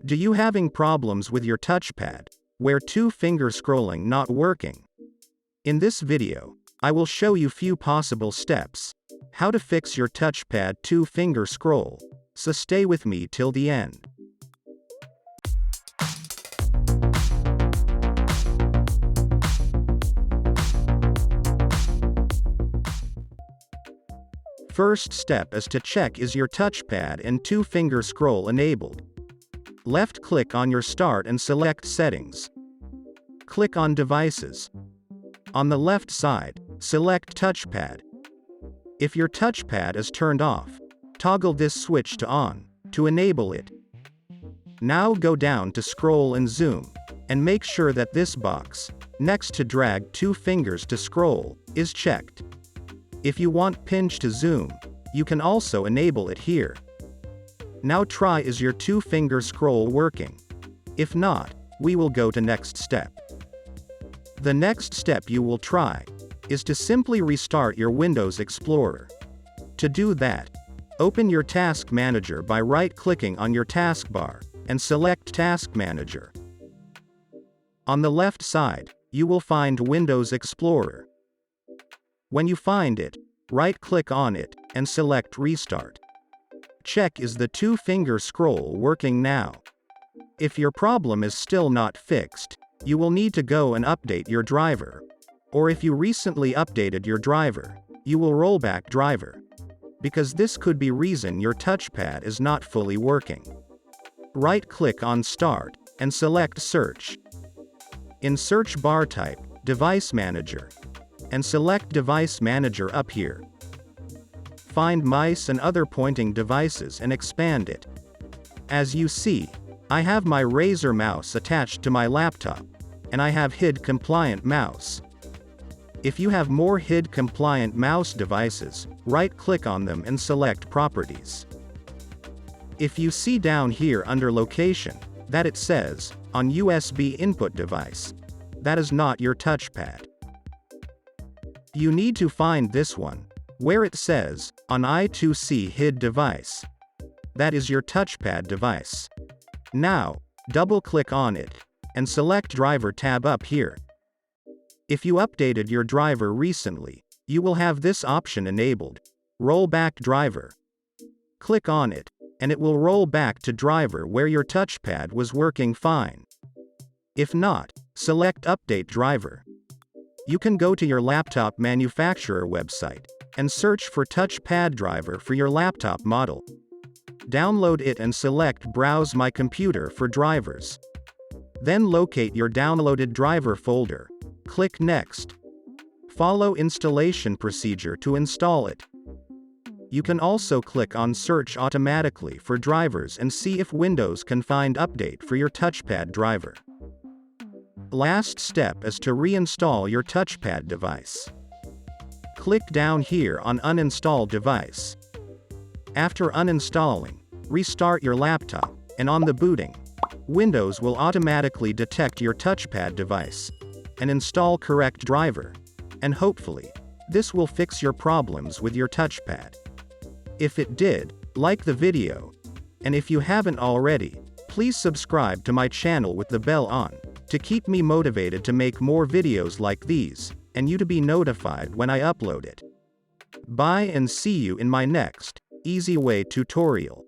Do you having problems with your touchpad, where two-finger scrolling not working? In this video, I will show you few possible steps, how to fix your touchpad two-finger scroll, so stay with me till the end. First step is to check is your touchpad and two-finger scroll enabled. Left-click on your start and select Settings. Click on Devices. On the left side, select Touchpad. If your touchpad is turned off, toggle this switch to on, to enable it. Now go down to Scroll and Zoom, and make sure that this box, next to drag two fingers to scroll, is checked. If you want pinch to zoom, you can also enable it here. Now try is your two-finger scroll working. If not, we will go to next step. The next step you will try is to simply restart your Windows Explorer. To do that, open your Task Manager by right-clicking on your taskbar and select Task Manager. On the left side, you will find Windows Explorer. When you find it, right-click on it and select Restart. Check is the two-finger scroll working now. If your problem is still not fixed, you will need to go and update your driver. Or if you recently updated your driver, you will roll back driver. Because this could be reason your touchpad is not fully working. Right-click on Start and select Search. In search bar type Device Manager and select Device Manager up here. Find mice and other pointing devices and expand it. As you see, I have my Razer mouse attached to my laptop, and I have HID compliant mouse. If you have more HID compliant mouse devices, right-click on them and select Properties. If you see down here under Location, that it says, on USB input device, that is not your touchpad. You need to find this one, where it says, on I2C HID device. That is your touchpad device. Now, double-click on it, and select Driver tab up here. If you updated your driver recently, you will have this option enabled, Roll Back Driver. Click on it, and it will roll back to driver where your touchpad was working fine. If not, select Update Driver. You can go to your laptop manufacturer website and search for touchpad driver for your laptop model. Download it and select Browse My Computer for drivers. Then locate your downloaded driver folder. Click Next. Follow installation procedure to install it. You can also click on Search automatically for drivers and see if Windows can find update for your touchpad driver. Last step is to reinstall your touchpad device. Click down here on Uninstall Device. After uninstalling, restart your laptop, and on the booting, Windows will automatically detect your touchpad device and install correct driver, and hopefully, this will fix your problems with your touchpad. If it did, like the video, and if you haven't already, please subscribe to my channel with the bell on, to keep me motivated to make more videos like these, and you to be notified when I upload it. Bye and see you in my next, easy way tutorial.